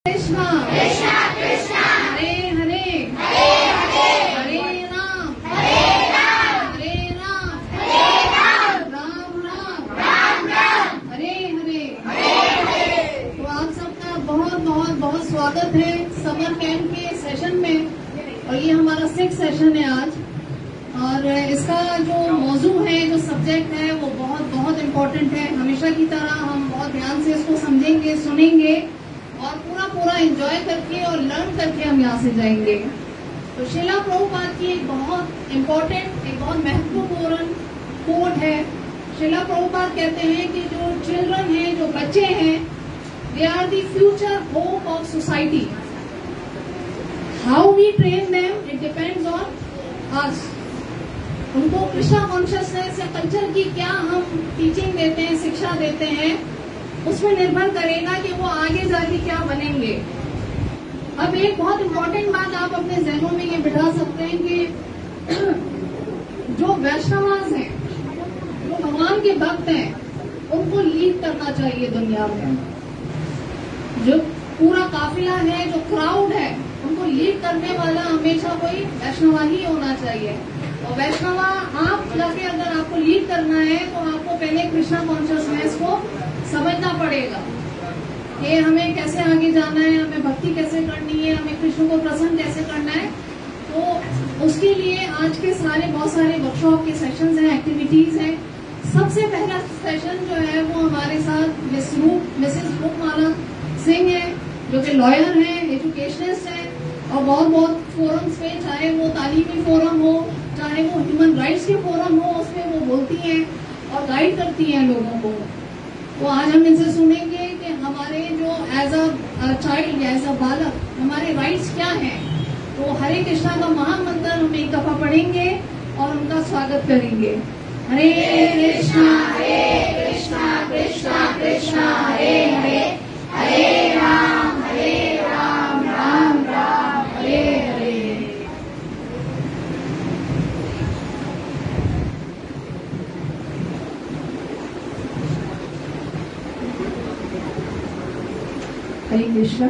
कृष्णा कृष्णा कृष्णा हरे हरे हरे हरे हरे राम हरे राम राम राम राम राम हरे हरे हरे। तो आप सबका बहुत बहुत बहुत स्वागत है समर कैंप के सेशन में। और ये हमारा 6th सेशन है आज। और इसका जो मौजू है, जो सब्जेक्ट है, वो बहुत बहुत इम्पोर्टेंट है। हमेशा की तरह हम बहुत ध्यान से इसको समझेंगे, सुनेंगे और पूरा एंजॉय करके और लर्न करके हम यहाँ से जाएंगे। तो श्रीला प्रभुपाद की एक बहुत इम्पोर्टेंट, एक बहुत महत्वपूर्ण कोट है। श्रीला प्रभुपाद कहते हैं कि जो चिल्ड्रन हैं, जो बच्चे हैं, they are the future hope of society. How we train them, it depends on us. उनको कृष्णा कॉन्शियसनेस या कल्चर की क्या हम टीचिंग देते हैं, शिक्षा देते हैं, उसमें निर्भर करेगा कि वो आगे जाके क्या बनेंगे। अब एक बहुत इम्पोर्टेंट बात आप अपने जहनों में ये बिठा सकते हैं कि जो वैष्णवास हैं, जो भगवान के भक्त हैं, उनको लीड करना चाहिए दुनिया में। जो पूरा काफिला है, जो क्राउड है, उनको लीड करने वाला हमेशा कोई वैष्णवा ही होना चाहिए। और वैष्णवा आप जाके अगर आपको लीड करना है तो आपको पहले कृष्णा कॉन्शियसनेस को समझना पड़ेगा कि हमें कैसे आगे जाना है, हमें भक्ति कैसे करनी है, हमें कृष्ण को प्रसन्न कैसे करना है। तो उसके लिए आज के बहुत सारे वर्कशॉप के सेशंस हैं, एक्टिविटीज हैं। सबसे पहला सेशन जो है वो हमारे साथ मिसेस रूपमाला सिंह है, जो कि लॉयर हैं, एजुकेशनिस्ट हैं और बहुत फोरम्स पे, चाहे वो तालीमी फोरम हो, चाहे वो ह्यूमन राइट्स के फोरम हो, उसमें वो बोलती हैं और गाइड करती हैं लोगों को। तो आज हम इनसे सुनेंगे कि हमारे जो एज अ चाइल्ड या एज अ बालक हमारे राइट्स क्या हैं। तो हरे कृष्णा का महामंत्र हम एक दफा पढ़ेंगे और उनका स्वागत करेंगे। हरे कृष्णा कृष्णा कृष्णा हरे हरे, हरे राम राम राम हरे हरे। हरे कृष्णा।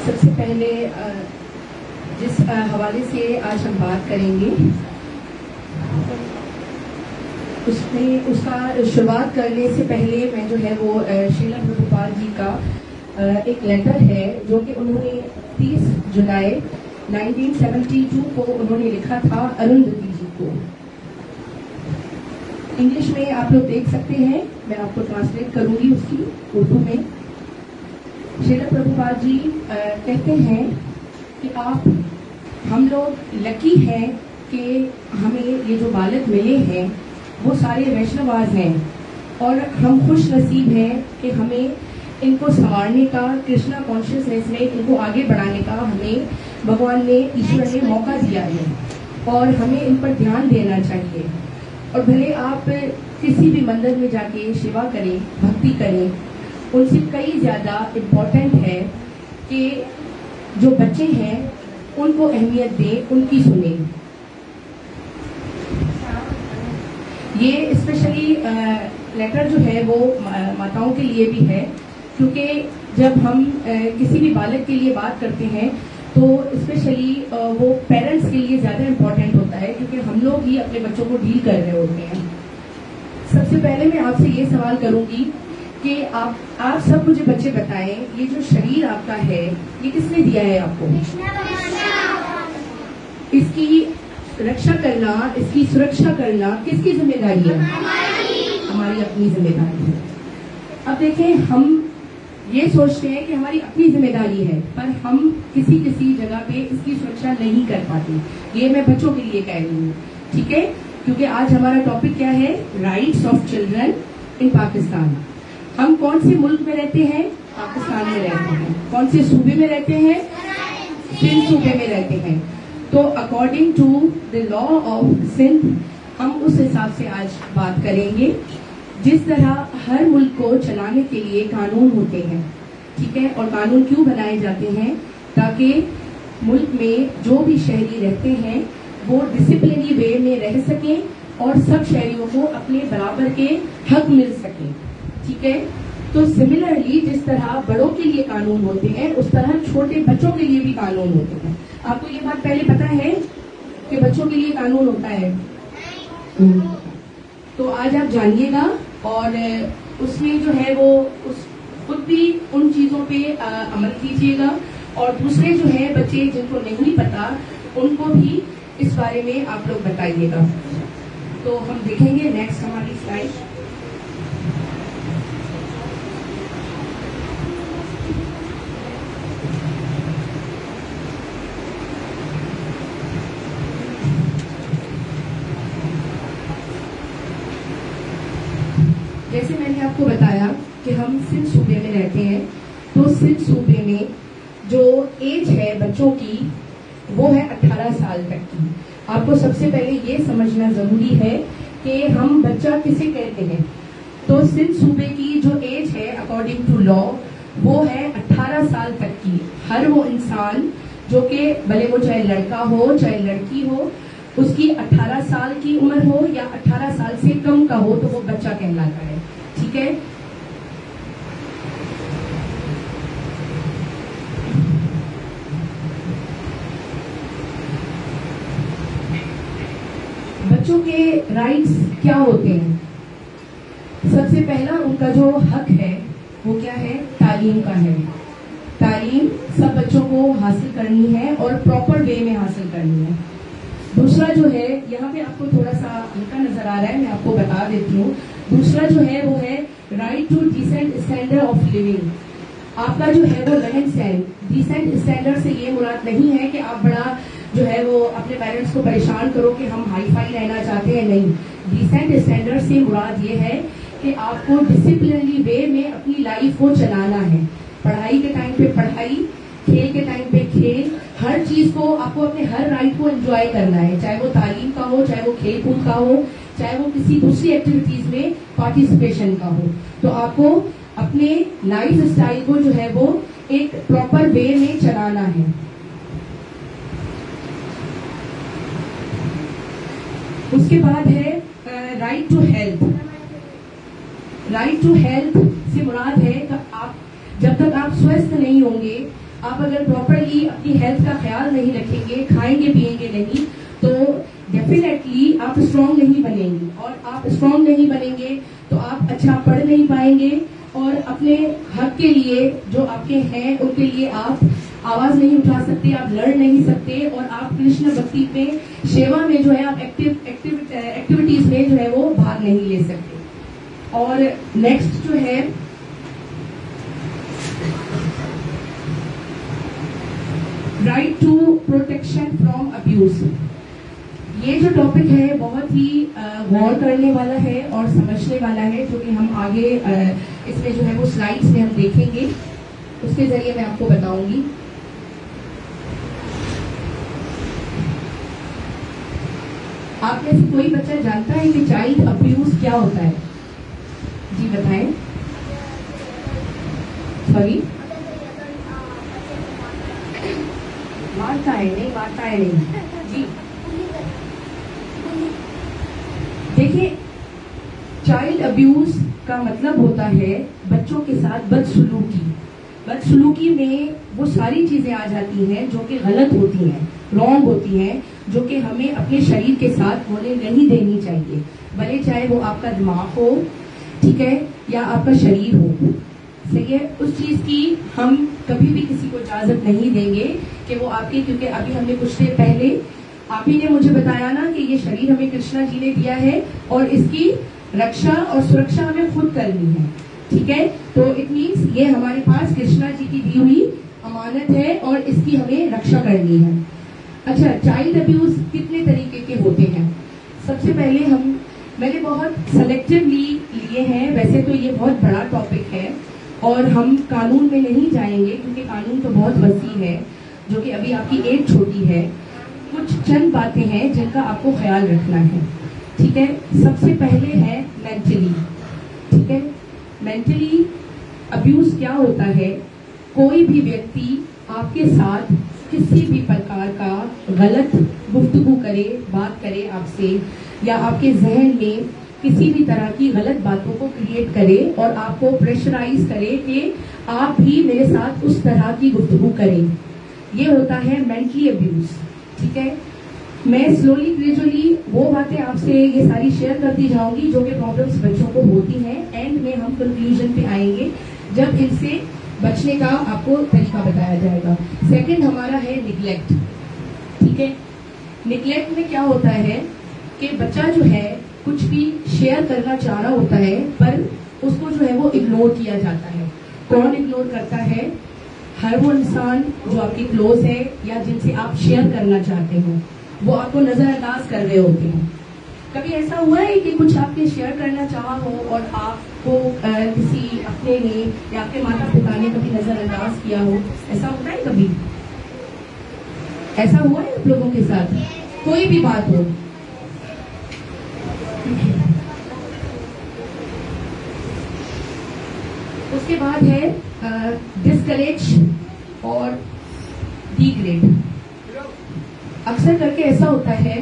सबसे पहले जिस हवाले से आज हम बात करेंगे उसमें उसका शुरुआत करने से पहले मैं जो है वो श्रीला प्रभुपाद जी का एक लेटर है जो कि उन्होंने 30 जुलाई 1972 को उन्होंने लिखा था अरुंधति जी को। इंग्लिश में आप लोग देख सकते हैं, मैं आपको ट्रांसलेट करूंगी उसकी उर्दू में। श्रीला प्रभुपाद जी कहते हैं कि हम लोग लकी हैं कि हमें ये जो बालक मिले हैं वो सारे वैष्णवास हैं और हम खुश नसीब हैं कि हमें इनको संवारने का, कृष्णा कॉन्शियसनेस में इनको आगे बढ़ाने का हमें भगवान ने, ईश्वर ने मौका दिया है और हमें इन पर ध्यान देना चाहिए। और भले आप किसी भी मंदिर में जाके सेवा करें, भक्ति करें, उनसे कई ज्यादा इम्पोर्टेंट है कि जो बच्चे हैं उनको अहमियत दें, उनकी सुने। ये स्पेशली लेटर जो है वो माताओं के लिए भी है, क्योंकि जब हम किसी भी बालक के लिए बात करते हैं तो स्पेशली वो पेरेंट्स के लिए ज्यादा इम्पोर्टेंट होता है, क्योंकि हम लोग ही अपने बच्चों को डील कर रहे होते हैं। सबसे पहले मैं आपसे ये सवाल करूंगी कि आप सब मुझे बच्चे बताएं, ये जो शरीर आपका है ये किसने दिया है आपको? इसकी रक्षा करना, इसकी सुरक्षा करना किसकी जिम्मेदारी है? हमारी अपनी जिम्मेदारी है। अब देखें, हम ये सोचते हैं कि हमारी अपनी जिम्मेदारी है, पर हम किसी जगह पे इसकी सुरक्षा नहीं कर पाते। ये मैं बच्चों के लिए कह रही हूँ, ठीक है? क्योंकि आज हमारा टॉपिक क्या है? Rights of children in Pakistan. हम कौन से मुल्क में रहते हैं? पाकिस्तान में रहते हैं। कौन से सूबे में रहते हैं? सिंध सूबे में रहते हैं। तो according to the law of सिंध हम उस हिसाब से आज बात करेंगे। जिस तरह हर मुल्क को चलाने के लिए कानून होते हैं, ठीक है? और कानून क्यों बनाए जाते हैं? ताकि मुल्क में जो भी शहरी रहते हैं वो डिसिप्लिनरी वे में रह सकें और सब शहरियों को अपने बराबर के हक मिल सके। ठीक है, तो सिमिलरली जिस तरह बड़ों के लिए कानून होते हैं उस तरह छोटे बच्चों के लिए भी कानून होते हैं। आपको ये बात पहले पता है कि बच्चों के लिए कानून होता है? तो आज आप जानिएगा और उसमें जो है वो खुद भी उन चीजों पे अमल कीजिएगा और दूसरे जो है बच्चे जिनको नहीं पता उनको भी इस बारे में आप लोग बताइएगा। तो हम देखेंगे नेक्स्ट हमारी स्लाइड। जैसे मैंने आपको बताया कि हम सिंध सूबे में रहते हैं, तो सिंध सूबे में जो एज है बच्चों की वो है 18 साल तक की। आपको सबसे पहले ये समझना जरूरी है कि हम बच्चा किसे कहते हैं। तो सिंध सूबे की जो एज है अकॉर्डिंग टू लॉ वो है 18 साल तक की। हर वो इंसान जो कि भले वो चाहे लड़का हो चाहे लड़की हो, उसकी 18 साल की उम्र हो या 18 साल से कम का हो तो वो बच्चा कहलाता है। ठीक है, बच्चों के राइट्स क्या होते हैं? सबसे पहला उनका जो हक है वो क्या है? तालीम का है। तालीम सब बच्चों को हासिल करनी है और प्रॉपर वे में हासिल करनी है। दूसरा जो है, यहाँ पे आपको थोड़ा सा हल्का नजर आ रहा है, मैं आपको बता देती हूँ। दूसरा जो है वो है right to decent standard of living. आपका जो है वो रहन सहन, डिसेंट स्टैंडर्ड से ये मुराद नहीं है कि आप बड़ा जो है वो अपने पेरेंट्स को परेशान करो कि हम हाई फाई रहना चाहते हैं, नहीं। डिसेंट स्टैंडर्ड से मुराद ये है कि आपको डिसिप्लिनरी वे में अपनी लाइफ को चलाना है। पढ़ाई के टाइम पे पढ़ाई, खेल के टाइम पे खेल, हर चीज को आपको अपने हर राइट को एंजॉय करना है, चाहे वो तालीम का हो, चाहे वो खेल कूद का हो, चाहे वो किसी दूसरी एक्टिविटीज में पार्टिसिपेशन का हो। तो आपको अपने लाइफ स्टाइल को जो है वो एक प्रॉपर वे में चलाना है। उसके बाद है right to health. Right to health से मुराद है कि आप जब तक आप स्वस्थ नहीं होंगे, आप अगर प्रॉपरली अपनी हेल्थ का ख्याल नहीं रखेंगे, खाएंगे पिएंगे नहीं, तो डेफिनेटली आप स्ट्रांग नहीं बनेंगे। और आप स्ट्रांग नहीं बनेंगे तो आप अच्छा पढ़ नहीं पाएंगे और अपने हक के लिए जो आपके हैं उनके लिए आप आवाज नहीं उठा सकते, आप लड़ नहीं सकते और आप कृष्ण भक्ति में, सेवा में जो है आप एक्टिविटीज में जो है वो भाग नहीं ले सकते। और नेक्स्ट जो है right to protection from abuse. ये जो टॉपिक है बहुत ही गौर करने वाला है और समझने वाला है, जो कि हम आगे इसमें जो है वो स्लाइड्स में हम देखेंगे, उसके जरिए मैं आपको बताऊंगी। आप में से कोई बच्चा जानता है कि चाइल्ड अब्यूज क्या होता है? जी बताएं। सॉरी, मारता है नहीं, मारता है नहीं जी। देखिए, चाइल्ड अब्यूज का मतलब होता है बच्चों के साथ बदसलूकी। बदसलूकी में वो सारी चीजें आ जाती हैं जो कि गलत होती हैं, रॉन्ग होती हैं, जो कि हमें अपने शरीर के साथ होने नहीं देनी चाहिए, भले चाहे वो आपका दिमाग हो, ठीक है, या आपका शरीर हो। सही है, उस चीज की हम कभी भी किसी को इजाजत नहीं देंगे कि वो आपके, क्योंकि अभी हमने कुछ देर पहले आप ही ने मुझे बताया ना कि ये शरीर हमें कृष्णा जी ने दिया है और इसकी रक्षा और सुरक्षा हमें खुद करनी है। ठीक है, तो इट मीन्स ये हमारे पास कृष्णा जी की दी हुई अमानत है और इसकी हमें रक्षा करनी है। अच्छा, चाइल्ड अब्यूज कितने तरीके के होते हैं? सबसे पहले मैंने बहुत सेलेक्टिवली लिए हैं, वैसे तो ये बहुत बड़ा टॉपिक है और हम कानून में नहीं जाएंगे क्योंकि कानून तो बहुत वसी है, जो कि अभी आपकी एज छोटी है। कुछ चंद बातें हैं जिनका आपको ख्याल रखना है। ठीक है, सबसे पहले है मेंटली। ठीक है, मेंटली अब्यूज क्या होता है? कोई भी व्यक्ति आपके साथ किसी भी प्रकार का गलत गुफ्तगू करे, बात करे आपसे, या आपके जहन में किसी भी तरह की गलत बातों को क्रिएट करे और आपको प्रेशराइज करे कि आप भी मेरे साथ उस तरह की गुफ्तगू करें। ये होता है मेंटली अब्यूज। ठीक है, मैं स्लोली ग्रेजुअली वो बातें आपसे ये सारी शेयर करती जाऊंगी जो कि प्रॉब्लम्स बच्चों को होती हैं। एंड में हम कंक्लूजन पे आएंगे जब इनसे बचने का आपको तरीका बताया जाएगा। सेकंड हमारा है निग्लेक्ट। ठीक है, निग्लेक्ट में क्या होता है कि बच्चा जो है कुछ भी शेयर करना चाह रहा होता है पर उसको जो है वो इग्नोर किया जाता है। कौन इग्नोर करता है? हर वो इंसान जो आपके क्लोज है या जिनसे आप शेयर करना चाहते हो वो आपको नजरअंदाज कर रहे होते हैं। कभी ऐसा हुआ है कि कुछ आपने शेयर करना चाहा हो और आपको किसी अपने ने या आपके माता पिता ने कभी नजरअंदाज किया हो? ऐसा होता है कभी? ऐसा हुआ है आप लोगों के साथ? कोई भी बात हो। उसके बाद है डिस्करेज और डीग्रेड। अक्सर करके ऐसा होता है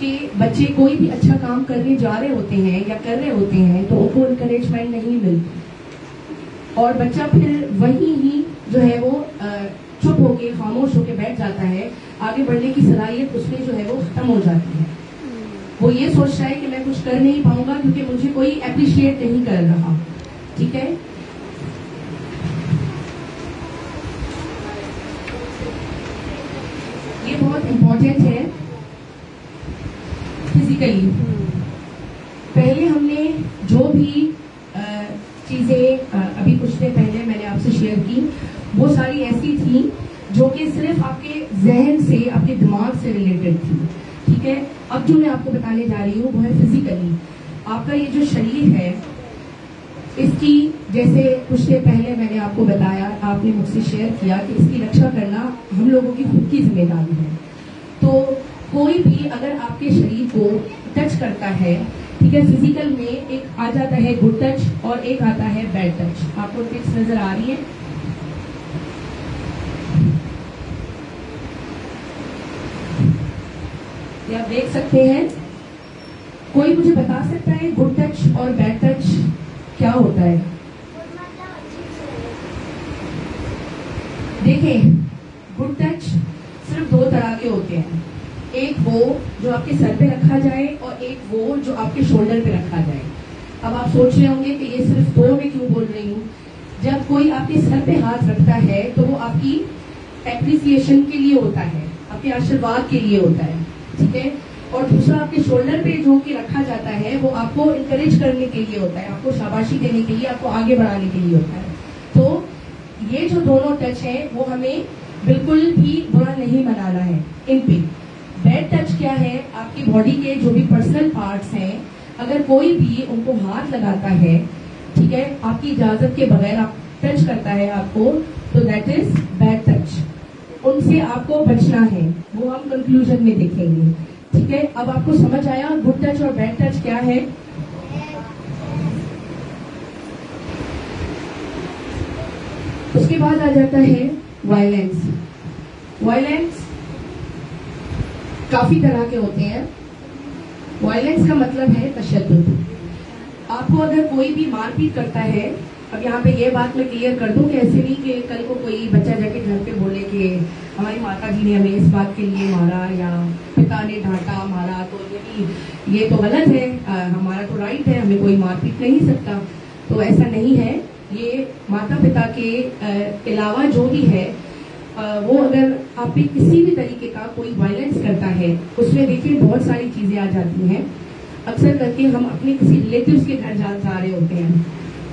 कि बच्चे कोई भी अच्छा काम करने जा रहे होते हैं या कर रहे होते हैं तो उनको इनकरेजमेंट नहीं मिलती और बच्चा फिर वही ही जो है वो चुप होके खामोश होके बैठ जाता है। आगे बढ़ने की सलाहियत उसमें जो है वो खत्म हो जाती है। वो ये सोचता है कि मैं कुछ कर नहीं पाऊंगा क्योंकि मुझे कोई अप्रिशिएट नहीं कर रहा। ठीक है, ये बहुत इंपॉर्टेंट है। फिजिकली पहले हमने जो भी चीजें अभी कुछ देर पहले मैंने आपसे शेयर की वो सारी ऐसी थी जो कि सिर्फ आपके जहन से आपके दिमाग से रिलेटेड थी। ठीक है, अब जो मैं आपको बताने जा रही हूँ वो है फिजिकली। आपका ये जो शरीर है इसकी, जैसे कुछ देर पहले मैंने आपको बताया, आपने मुझसे शेयर किया कि इसकी रक्षा करना हम लोगों की खुद की जिम्मेदारी है। तो कोई भी अगर आपके शरीर को टच करता है, ठीक है, फिजिकल में एक आ जाता है गुड टच और एक आता है बैड टच। आपको टिप्स नजर आ रही है? ये आप देख सकते हैं। कोई मुझे बता सकता है गुड टच और बैड टच क्या होता है? देखें, गुड टच सिर्फ दो तरह के होते हैं। एक वो जो आपके सर पे रखा जाए और एक वो जो आपके शोल्डर पे रखा जाए। अब आप सोच रहे होंगे कि ये सिर्फ दो में क्यों बोल रही हूँ। जब कोई आपके सर पे हाथ रखता है तो वो आपकी एप्रिसिएशन के लिए होता है, आपके आशीर्वाद के लिए होता है। ठीक है, और दूसरा आपके शोल्डर पे जो कि रखा जाता है वो आपको इंकरेज करने के लिए होता है, आपको शाबाशी देने के लिए, आपको आगे बढ़ाने के लिए होता है। तो ये जो दोनों टच है वो हमें बिल्कुल भी बुरा नहीं मनाना है इन पे। बैड टच क्या है? आपकी बॉडी के जो भी पर्सनल पार्ट्स हैं, अगर कोई भी उनको हाथ लगाता है, ठीक है, आपकी इजाजत के बगैर आप टच करता है आपको, तो दैट इज बैड टच। उनसे आपको बचना है, वो हम कंक्लूजन में देखेंगे। ठीक है, अब आपको समझ आया गुड टच और बैड टच क्या है? उसके बाद आ जाता है वायलेंस। वायलेंस काफी तरह के होते हैं। वायलेंस का मतलब है तशद्दुद। आपको अगर कोई भी मारपीट करता है, अब यहाँ पे ये बात मैं क्लियर कर दूं कि ऐसे नहीं कि कल को कोई बच्चा जाके घर पे बोले कि हमारी माता जी ने हमें इस बात के लिए मारा या पिता ने डांटा मारा, तो ये तो गलत है, हमारा तो राइट है, हमें कोई मारपीट नहीं सकता। तो ऐसा नहीं है। ये माता पिता के अलावा जो भी है वो अगर आप पे किसी भी तरीके का कोई वायलेंस करता है, उसमें देखिए बहुत सारी चीजें आ जाती हैं। अक्सर करके हम अपने किसी रिलेटिव्स के घर जा रहे होते हैं,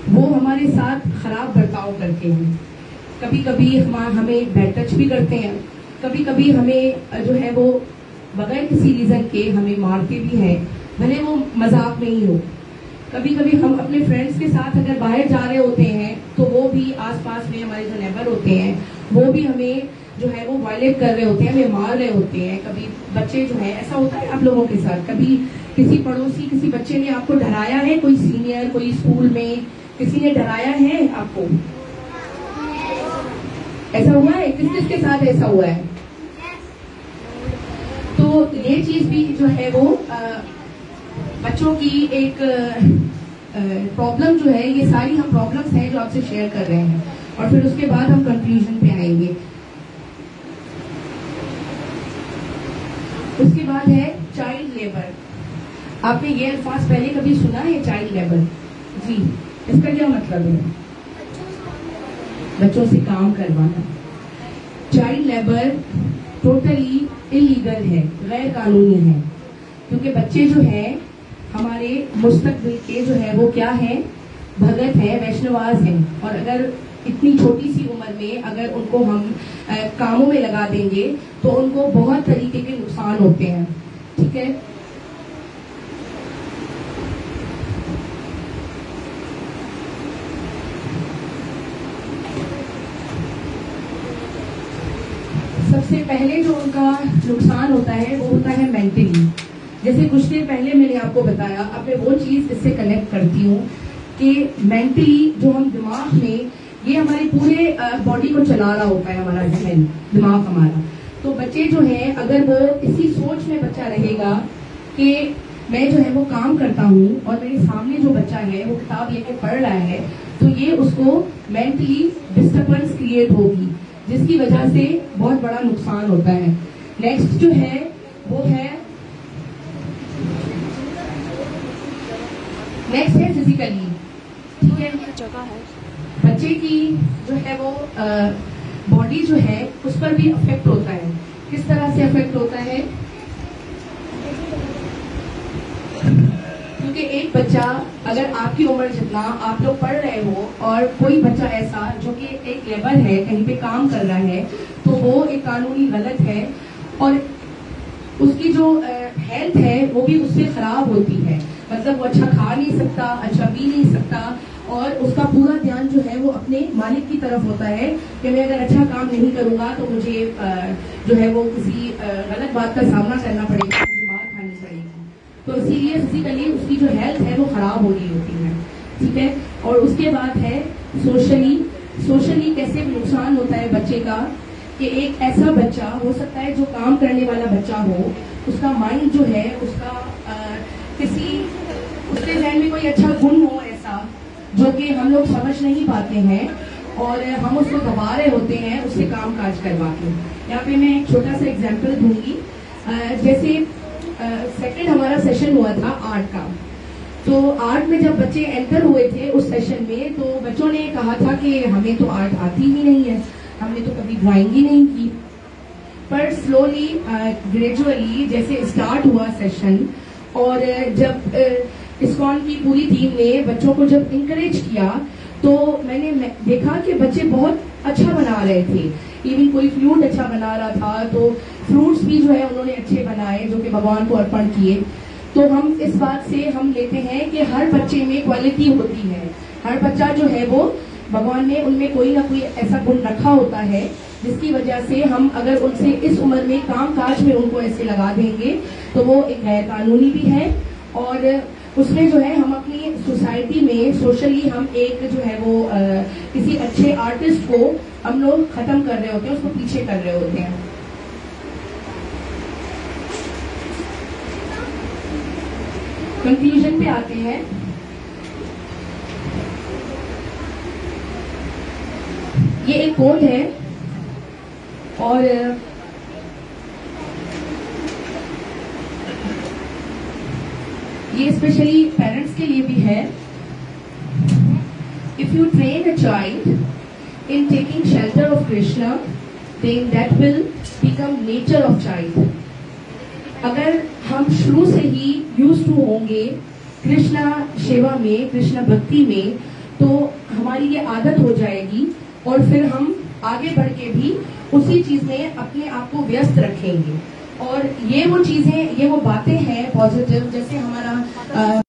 वो हमारे साथ खराब बर्ताव करते हैं। कभी कभी हमें बैड टच भी करते हैं, कभी कभी हमें जो है वो बगैर किसी रीजन के हमें मारते भी हैं, भले वो मजाक में ही हो। कभी कभी हम अपने फ्रेंड्स के साथ अगर बाहर जा रहे होते हैं तो वो भी आसपास में हमारे जो नेबर होते हैं वो भी हमें जो है वो वायलेट कर रहे होते हैं, हमें मार रहे होते हैं। कभी बच्चे जो है, ऐसा होता है आप लोगों के साथ, कभी किसी पड़ोसी किसी बच्चे ने आपको डराया है, कोई सीनियर कोई स्कूल में किसी ने डराया है आपको? ऐसा हुआ है? किस किसके साथ ऐसा हुआ है? तो ये चीज भी जो है वो बच्चों की एक प्रॉब्लम जो है, ये सारी हम प्रॉब्लम्स हैं जो आपसे शेयर कर रहे हैं, और फिर उसके बाद हम कंक्लूजन पे आएंगे। उसके बाद है चाइल्ड लेबर। आपने ये अल्फाज पहले कभी सुना है, चाइल्ड लेबर? जी, इसका क्या मतलब है? बच्चों से काम करवाना। चाइल्ड लेबर टोटली इलीगल है, गैर कानूनी है, क्योंकि बच्चे जो हैं हमारे मुस्तकबिल के जो है वो क्या है, भगत है, वैष्णवास है, और अगर इतनी छोटी सी उम्र में अगर उनको हम कामों में लगा देंगे तो उनको बहुत तरीके के नुकसान होते हैं। ठीक है, सबसे पहले जो उनका नुकसान होता है वो होता है मेंटली। जैसे कुछ देर पहले मैंने आपको बताया, अब मैं वो चीज इससे कनेक्ट करती हूँ कि मेंटली जो हम दिमाग में, ये हमारे पूरे बॉडी को चला रहा होता है, हमारा जहन, दिमाग हमारा। तो बच्चे जो हैं, अगर वो इसी सोच में बच्चा रहेगा कि मैं जो है वो काम करता हूँ और मेरे सामने जो बच्चा है वो किताब लेके पढ़ रहा है, तो ये उसको मेंटली डिस्टर्बेंस क्रिएट होगी, जिसकी वजह से बहुत बड़ा नुकसान होता है। नेक्स्ट जो है वो है, नेक्स्ट है फिजिकली। ठीक है, बच्चे की जो है वो बॉडी जो है उस पर भी अफेक्ट होता है। किस तरह से अफेक्ट होता है? क्योंकि एक बच्चा, अगर आपकी उम्र जितना आप लोग पढ़ रहे हो और कोई बच्चा ऐसा जो कि एक लेबर है, कहीं पे काम कर रहा है, तो वो एक कानूनी गलत है, और उसकी जो हेल्थ है वो भी उससे खराब होती है। मतलब वो अच्छा खा नहीं सकता, अच्छा पी नहीं सकता, और उसका पूरा ध्यान जो है वो अपने मालिक की तरफ होता है कि मैं अगर अच्छा काम नहीं करूंगा तो मुझे जो है वो किसी गलत बात का सामना करना पड़ेगा, मुझे मार खानी पड़ेगी। तो इसीलिए फिजिकली उसकी जो हेल्थ है वो खराब हो रही होती है। ठीक है, और उसके बाद है सोशली कैसे नुकसान होता है बच्चे का, कि एक ऐसा बच्चा हो सकता है जो काम करने वाला बच्चा हो, उसका माइंड जो है उसका उसके जहन में कोई अच्छा गुण हो ऐसा जो कि हम लोग समझ नहीं पाते हैं, और हम उसको दबा रहे होते हैं उससे काम काज करवा के। यहाँ पे मैं एक छोटा सा एग्जाम्पल दूंगी। जैसे सेकंड हमारा सेशन हुआ था आर्ट का, तो आर्ट में जब बच्चे एंटर हुए थे उस सेशन में, तो बच्चों ने कहा था कि हमें तो आर्ट आती ही नहीं है, हमने तो कभी ड्राइंग ही नहीं की। पर स्लोली ग्रेजुअली जैसे स्टार्ट हुआ सेशन, और जब इस्कॉन की पूरी टीम ने बच्चों को जब इंकरेज किया, तो मैंने देखा कि बच्चे बहुत अच्छा बना रहे थे। इवन कोई फ्लूट अच्छा बना रहा था, तो फ्रूट्स भी जो है उन्होंने अच्छे बनाए जो कि भगवान को अर्पण किए। तो हम इस बात से हम लेते हैं कि हर बच्चे में क्वालिटी होती है, हर बच्चा जो है वो भगवान ने उनमें कोई ना कोई ऐसा गुण रखा होता है, जिसकी वजह से हम अगर उनसे इस उम्र में काम काज में उनको ऐसे लगा देंगे तो वो एक गैर कानूनी भी है, और उसमें जो है हम अपनी सोसाइटी में सोशली हम एक जो है वो किसी अच्छे आर्टिस्ट को हम लोग खत्म कर रहे होते हैं, उसको पीछे कर रहे होते हैं। कंक्लूजन पे आते हैं। ये एक कोट है, और ये स्पेशली पेरेंट्स के लिए भी है। If you train a child in taking shelter of Krishna, then that will become nature of child. अगर हम शुरू से ही यूज टू होंगे कृष्णा सेवा में, कृष्णा भक्ति में, तो हमारी ये आदत हो जाएगी, और फिर हम आगे बढ़ के भी उसी चीज में अपने आप को व्यस्त रखेंगे। और ये वो चीजें, ये वो बातें हैं पॉजिटिव, जैसे हमारा